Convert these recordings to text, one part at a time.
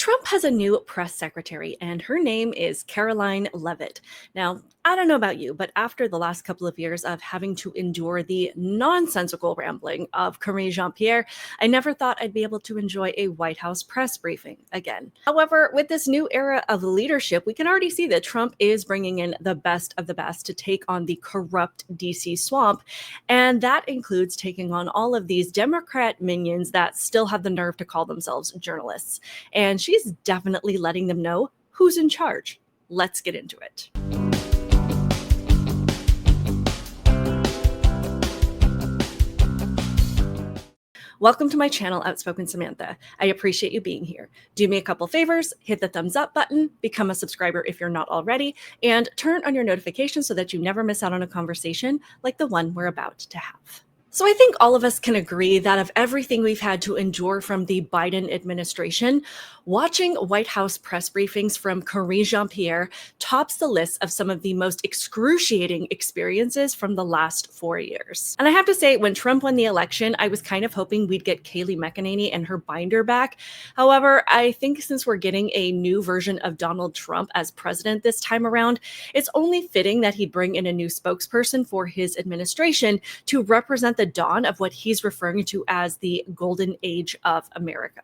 Trump has a new press secretary, and her name is Karoline Leavitt. Now, I don't know about you, but after the last couple of years of having to endure the nonsensical rambling of Karine Jean-Pierre, I never thought I'd be able to enjoy a White House press briefing again. However, with this new era of leadership, we can already see that Trump is bringing in the best of the best to take on the corrupt DC swamp, and that includes taking on all of these Democrat minions that still have the nerve to call themselves journalists. And she's definitely letting them know who's in charge. Let's get into it. Welcome to my channel, Outspoken Samantha. I appreciate you being here. Do me a couple favors, hit the thumbs up button, become a subscriber if you're not already, and turn on your notifications so that you never miss out on a conversation like the one we're about to have. So I think all of us can agree that of everything we've had to endure from the Biden administration, watching White House press briefings from Karine Jean-Pierre tops the list of some of the most excruciating experiences from the last 4 years. And I have to say, when Trump won the election, I was kind of hoping we'd get Kayleigh McEnany and her binder back. However, I think since we're getting a new version of Donald Trump as president this time around, it's only fitting that he'd bring in a new spokesperson for his administration to represent the dawn of what he's referring to as the golden age of America.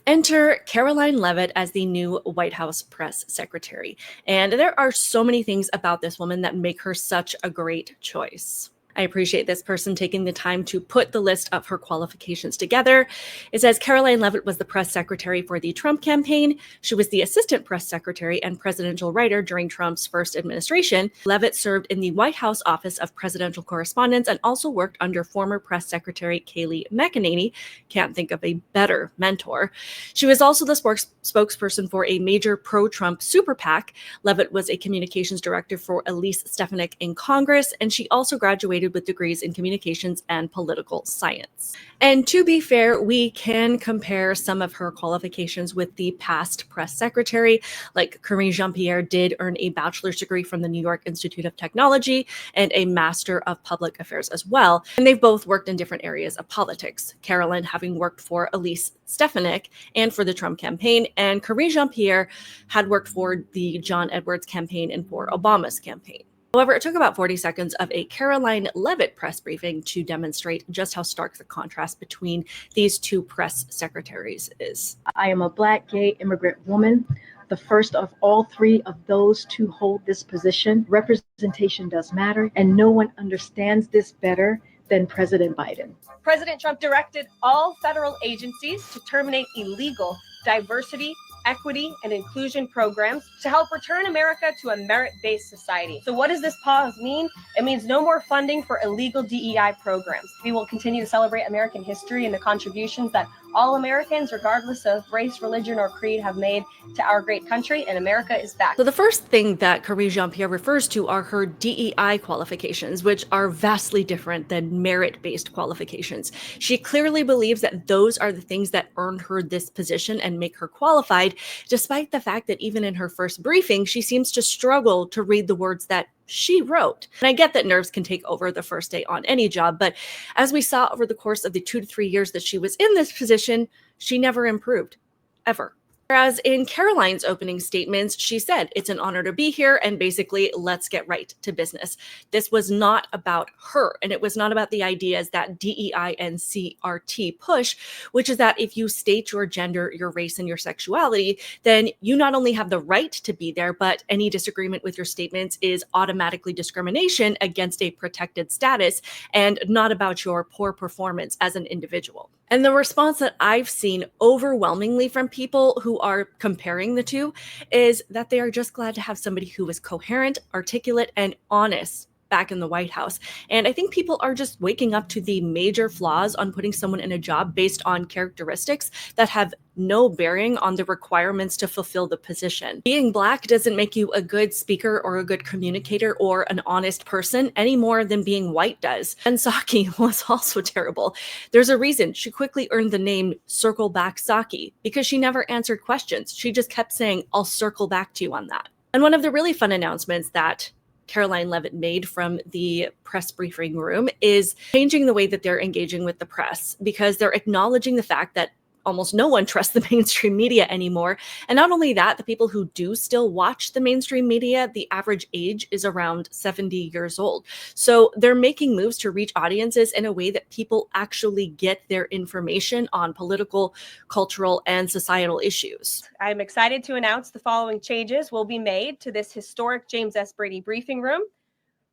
Enter Karoline Leavitt as the new White House press secretary. And there are so many things about this woman that make her such a great choice. I appreciate this person taking the time to put the list of her qualifications together. It says Karoline Leavitt was the press secretary for the Trump campaign. She was the assistant press secretary and presidential writer during Trump's first administration. Leavitt served in the White House Office of Presidential Correspondence and also worked under former press secretary Kayleigh McEnany. Can't think of a better mentor. She was also the spokesperson for a major pro-Trump super PAC. Leavitt was a communications director for Elise Stefanik in Congress, and she also graduated with degrees in communications and political science. And to be fair, we can compare some of her qualifications with the past press secretary, like Karine Jean-Pierre did earn a bachelor's degree from the New York Institute of Technology and a master of public affairs as well. And they've both worked in different areas of politics. Karoline having worked for Elise Stefanik and for the Trump campaign, and Karine Jean-Pierre had worked for the John Edwards campaign and for Obama's campaign. However, it took about 40 seconds of a Karoline Leavitt press briefing to demonstrate just how stark the contrast between these two press secretaries is. I am a Black, gay, immigrant woman, the first of all three of those to hold this position. Representation does matter, and no one understands this better than President Biden. President Trump directed all federal agencies to terminate illegal diversity, equity, and inclusion programs to help return America to a merit-based society. So what does this pause mean? It means no more funding for illegal DEI programs. We will continue to celebrate American history and the contributions that all Americans, regardless of race, religion, or creed, have made to our great country, and America is back. So the first thing that Karine Jean-Pierre refers to are her DEI qualifications, which are vastly different than merit-based qualifications. She clearly believes that those are the things that earned her this position and make her qualified, despite the fact that even in her first briefing, she seems to struggle to read the words that she wrote. And I get that nerves can take over the first day on any job, but as we saw over the course of the 2 to 3 years that she was in this position, she never improved, ever. Whereas in Karoline's opening statements, she said, it's an honor to be here, and basically, let's get right to business. This was not about her, and it was not about the ideas that DEI and CRT push, which is that if you state your gender, your race, and your sexuality, then you not only have the right to be there, but any disagreement with your statements is automatically discrimination against a protected status and not about your poor performance as an individual. And the response that I've seen overwhelmingly from people who are comparing the two is that they are just glad to have somebody who is coherent, articulate, and honest back in the White House. And I think people are just waking up to the major flaws on putting someone in a job based on characteristics that have no bearing on the requirements to fulfill the position. Being Black doesn't make you a good speaker or a good communicator or an honest person any more than being white does. And Psaki was also terrible. There's a reason she quickly earned the name Circle Back Psaki, because she never answered questions. She just kept saying, I'll circle back to you on that. And one of the really fun announcements that Karoline Leavitt made from the press briefing room is changing the way that they're engaging with the press, because they're acknowledging the fact that almost no one trusts the mainstream media anymore. And not only that, the people who do still watch the mainstream media, the average age is around 70 years old. So they're making moves to reach audiences in a way that people actually get their information on political, cultural, and societal issues. I'm excited to announce the following changes will be made to this historic James S. Brady briefing room,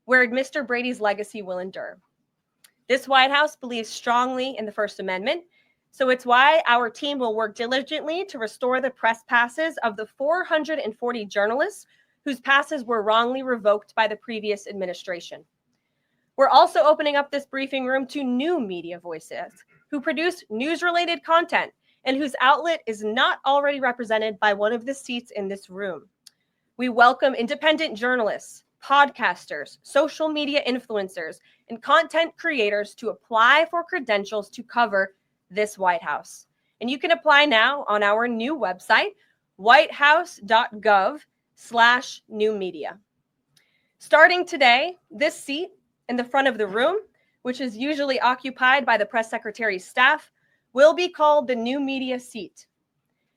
where Mr. Brady's legacy will endure. This White House believes strongly in the First Amendment, so it's why our team will work diligently to restore the press passes of the 440 journalists whose passes were wrongly revoked by the previous administration. We're also opening up this briefing room to new media voices who produce news-related content and whose outlet is not already represented by one of the seats in this room. We welcome independent journalists, podcasters, social media influencers, and content creators to apply for credentials to cover this White House. And you can apply now on our new website, whitehouse.gov/new media. Starting today, this seat in the front of the room, which is usually occupied by the press secretary's staff, will be called the new media seat.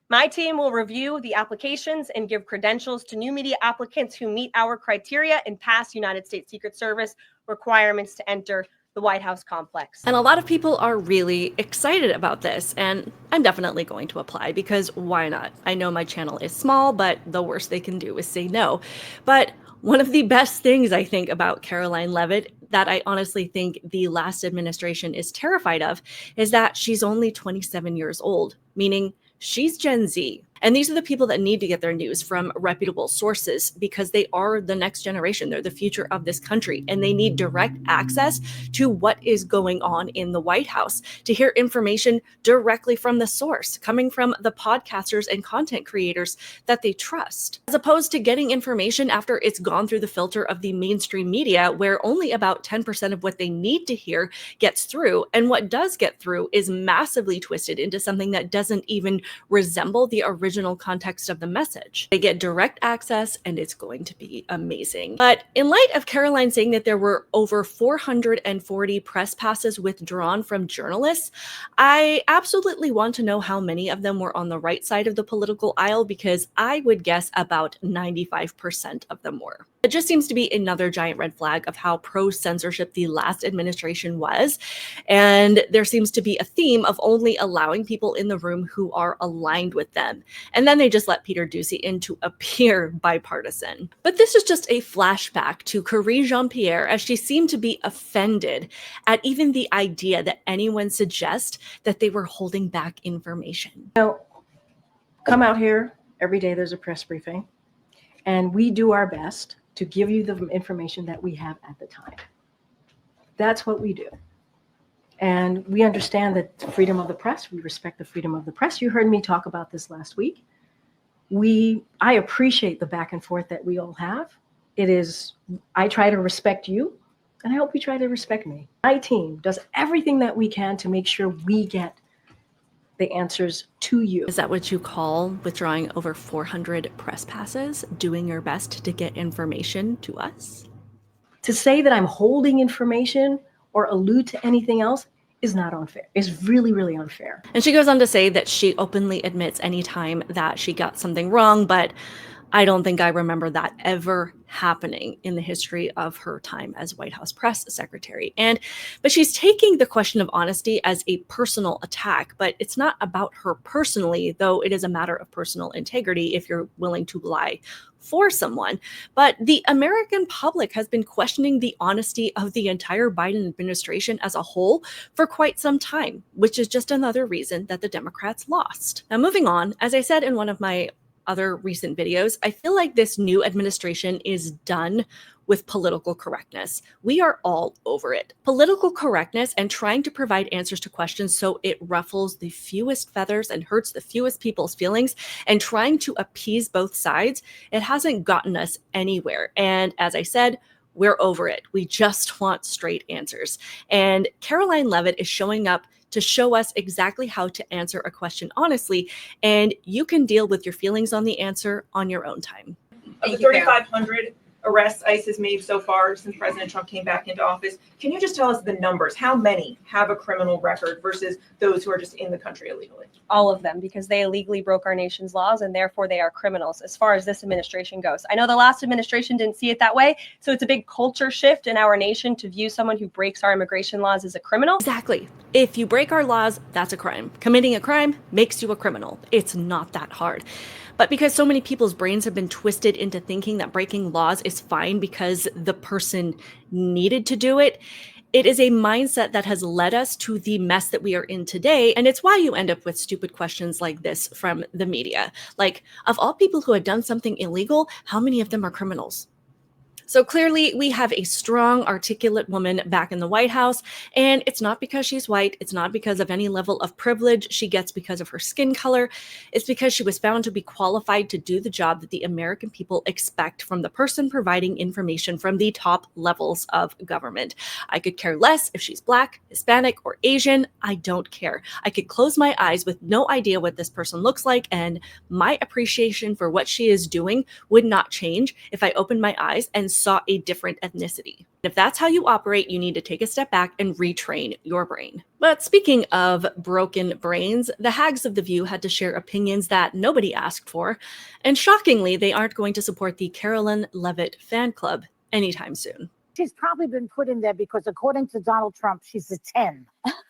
My team will review the applications and give credentials to new media applicants who meet our criteria and pass United States Secret Service requirements to enter the White House complex. And a lot of people are really excited about this, and I'm definitely going to apply because why not? I know my channel is small, but the worst they can do is say no. But one of the best things I think about Karoline Leavitt that I honestly think the last administration is terrified of is that she's only 27 years old, meaning she's Gen Z. And these are the people that need to get their news from reputable sources because they are the next generation. They're the future of this country, and they need direct access to what is going on in the White House, to hear information directly from the source, coming from the podcasters and content creators that they trust, as opposed to getting information after it's gone through the filter of the mainstream media, where only about 10% of what they need to hear gets through. And what does get through is massively twisted into something that doesn't even resemble the original context of the message. They get direct access, and it's going to be amazing. But in light of Karoline saying that there were over 440 press passes withdrawn from journalists, I absolutely want to know how many of them were on the right side of the political aisle, because I would guess about 95% of them were. It just seems to be another giant red flag of how pro-censorship the last administration was. And there seems to be a theme of only allowing people in the room who are aligned with them. And then they just let Peter Doocy in to appear bipartisan. But this is just a flashback to Karine Jean-Pierre, as she seemed to be offended at even the idea that anyone suggest that they were holding back information. Come out here every day, there's a press briefing, and we do our best to give you the information that we have at the time. That's what we do. And we understand that freedom of the press, we respect the freedom of the press. You heard me talk about this last week. I appreciate the back and forth that we all have. I try to respect you, and I hope you try to respect me. My team does everything that we can to make sure we get the answers to you. Is that what you call withdrawing over 400 press passes? Doing your best to get information to us? To say that I'm holding information or allude to anything else is not unfair. It's really, really unfair. And she goes on to say that she openly admits anytime that she got something wrong, but I don't think I remember that ever happening in the history of her time as White House press secretary. But she's taking the question of honesty as a personal attack, but it's not about her personally, though it is a matter of personal integrity if you're willing to lie for someone. But the American public has been questioning the honesty of the entire Biden administration as a whole for quite some time, which is just another reason that the Democrats lost. Now, moving on, as I said in one of my other recent videos, I feel like this new administration is done with political correctness. We are all over it. Political correctness and trying to provide answers to questions so it ruffles the fewest feathers and hurts the fewest people's feelings, and trying to appease both sides, it hasn't gotten us anywhere. And as I said, we're over it. We just want straight answers. And Karoline Leavitt is showing up to show us exactly how to answer a question honestly, and you can deal with your feelings on the answer on your own time. Of the 3,500, arrests ICE has made so far since President Trump came back into office. Can you just tell us the numbers? How many have a criminal record versus those who are just in the country illegally? All of them, because they illegally broke our nation's laws and therefore they are criminals as far as this administration goes. I know the last administration didn't see it that way, so it's a big culture shift in our nation to view someone who breaks our immigration laws as a criminal. Exactly. If you break our laws, that's a crime. Committing a crime makes you a criminal. It's not that hard. But because so many people's brains have been twisted into thinking that breaking laws is fine because the person needed to do it, it is a mindset that has led us to the mess that we are in today. And it's why you end up with stupid questions like this from the media. Like, of all people who had done something illegal, how many of them are criminals? So clearly we have a strong, articulate woman back in the White House, and it's not because she's white. It's not because of any level of privilege she gets because of her skin color. It's because she was found to be qualified to do the job that the American people expect from the person providing information from the top levels of government. I could care less if she's Black, Hispanic, or Asian. I don't care. I could close my eyes with no idea what this person looks like, and my appreciation for what she is doing would not change if I opened my eyes and saw a different ethnicity. If that's how you operate, you need to take a step back and retrain your brain. But speaking of broken brains, the hags of The View had to share opinions that nobody asked for, and shockingly, they aren't going to support the Karoline Leavitt fan club anytime soon. She's probably been put in there because, according to Donald Trump, she's a 10.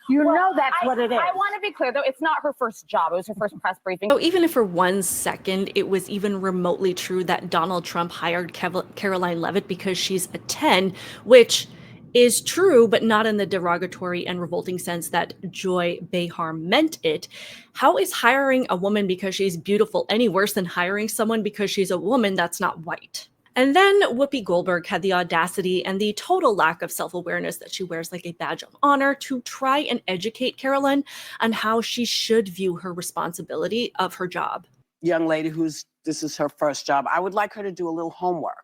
You know that's what it is. I want to be clear, though. It's not her first job. It was her first press briefing. So even if for 1 second it was even remotely true that Donald Trump hired Karoline Leavitt because she's a 10, which is true, but not in the derogatory and revolting sense that Joy Behar meant it, how is hiring a woman because she's beautiful any worse than hiring someone because she's a woman that's not white? And then Whoopi Goldberg had the audacity and the total lack of self-awareness that she wears like a badge of honor to try and educate Karoline on how she should view her responsibility of her job. Young lady this is her first job, I would like her to do a little homework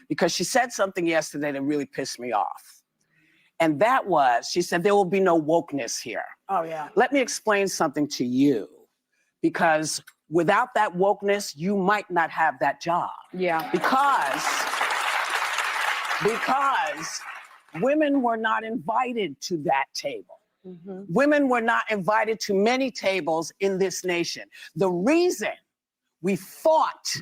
because she said something yesterday that really pissed me off. And that was, she said, there will be no wokeness here. Oh, yeah. Let me explain something to you, because without that wokeness, you might not have that job. Yeah. Because women were not invited to that table. Women were not invited to many tables in this nation. The reason we fought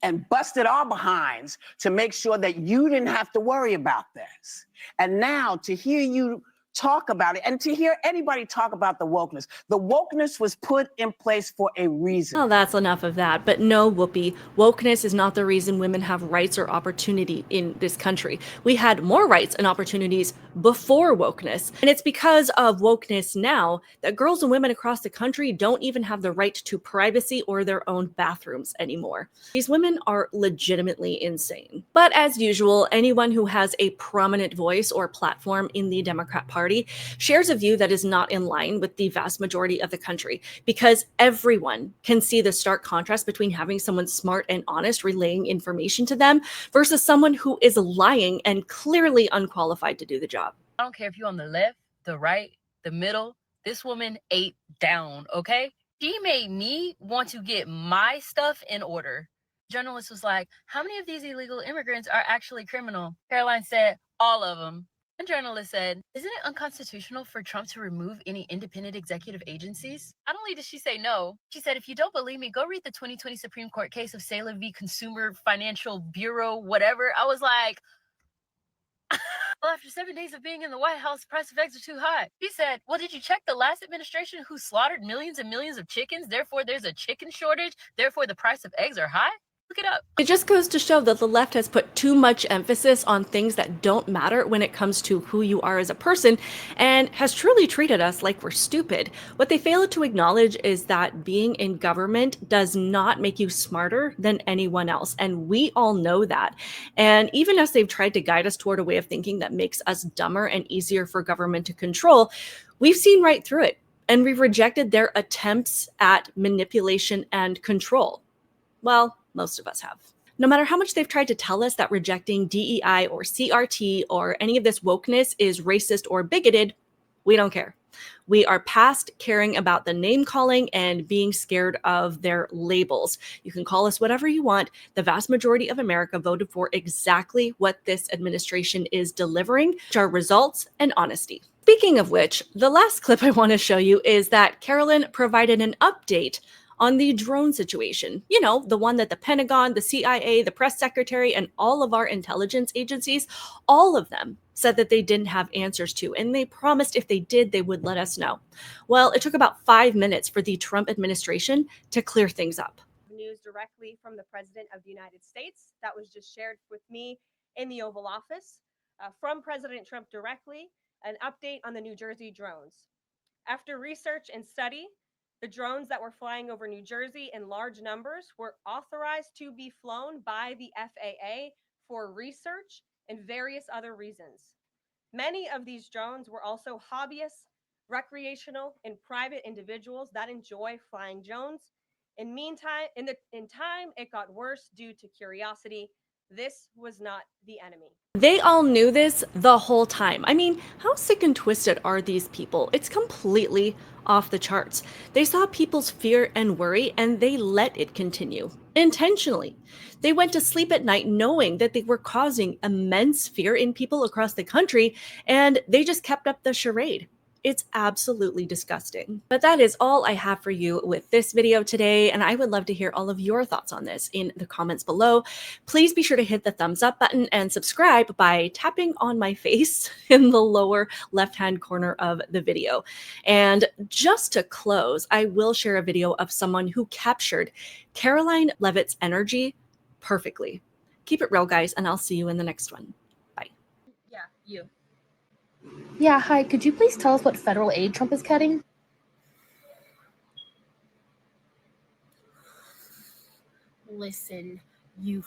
and busted our behinds to make sure that you didn't have to worry about this. And now to hear you talk about it and to hear anybody talk about the wokeness was put in place for a reason. Well, that's enough of that. But no, Whoopi, wokeness is not the reason women have rights or opportunity in this country. We had more rights and opportunities before wokeness. And it's because of wokeness now that girls and women across the country don't even have the right to privacy or their own bathrooms anymore. These women are legitimately insane. But as usual, anyone who has a prominent voice or platform in the Democrat Party shares a view that is not in line with the vast majority of the country, because everyone can see the stark contrast between having someone smart and honest relaying information to them versus someone who is lying and clearly unqualified to do the job. I don't care if you're on the left, the right, the middle. This woman ate down, okay? She made me want to get my stuff in order. Journalist was like, how many of these illegal immigrants are actually criminal? Caroline said, all of them. One journalist said, isn't it unconstitutional for Trump to remove any independent executive agencies? Not only did she say no, she said, if you don't believe me, go read the 2020 Supreme Court case of Saylor v. Consumer Financial Bureau, whatever. I was like, well, after 7 days of being in the White House, the price of eggs are too high. She said, well, did you check the last administration who slaughtered millions and millions of chickens? Therefore, there's a chicken shortage. Therefore, the price of eggs are high. Look it up. It just goes to show that the left has put too much emphasis on things that don't matter when it comes to who you are as a person, and has truly treated us like we're stupid. What they fail to acknowledge is that being in government does not make you smarter than anyone else, and we all know that. And even as they've tried to guide us toward a way of thinking that makes us dumber and easier for government to control, we've seen right through it, and we've rejected their attempts at manipulation and control. Well, most of us have. No matter how much they've tried to tell us that rejecting DEI or CRT or any of this wokeness is racist or bigoted, we don't care. We are past caring about the name calling and being scared of their labels. You can call us whatever you want. The vast majority of America voted for exactly what this administration is delivering, which are results and honesty. Speaking of which, the last clip I want to show you is that Karoline provided an update on the drone situation. You know, the one that the Pentagon, the CIA, the press secretary, and all of our intelligence agencies, all of them said that they didn't have answers to, and they promised if they did, they would let us know. Well, it took about 5 minutes for the Trump administration to clear things up. News directly from the President of the United States that was just shared with me in the Oval Office from President Trump directly, an update on the New Jersey drones. After research and study, the drones that were flying over New Jersey in large numbers were authorized to be flown by the FAA for research and various other reasons. Many of these drones were also hobbyists, recreational, and private individuals that enjoy flying drones. In time, it got worse due to curiosity. This was not the enemy. They all knew this the whole time. I mean, how sick and twisted are these people? It's completely off the charts. They saw people's fear and worry and they let it continue intentionally. They went to sleep at night knowing that they were causing immense fear in people across the country, and they just kept up the charade. It's absolutely disgusting. But that is all I have for you with this video today, and I would love to hear all of your thoughts on this in the comments below. Please be sure to hit the thumbs up button and subscribe by tapping on my face in the lower left-hand corner of the video. And just to close, I will share a video of someone who captured Karoline Leavitt's energy perfectly. Keep it real, guys, and I'll see you in the next one. Bye. Yeah, you. Yeah, hi. Could you please tell us what federal aid Trump is cutting? Listen, you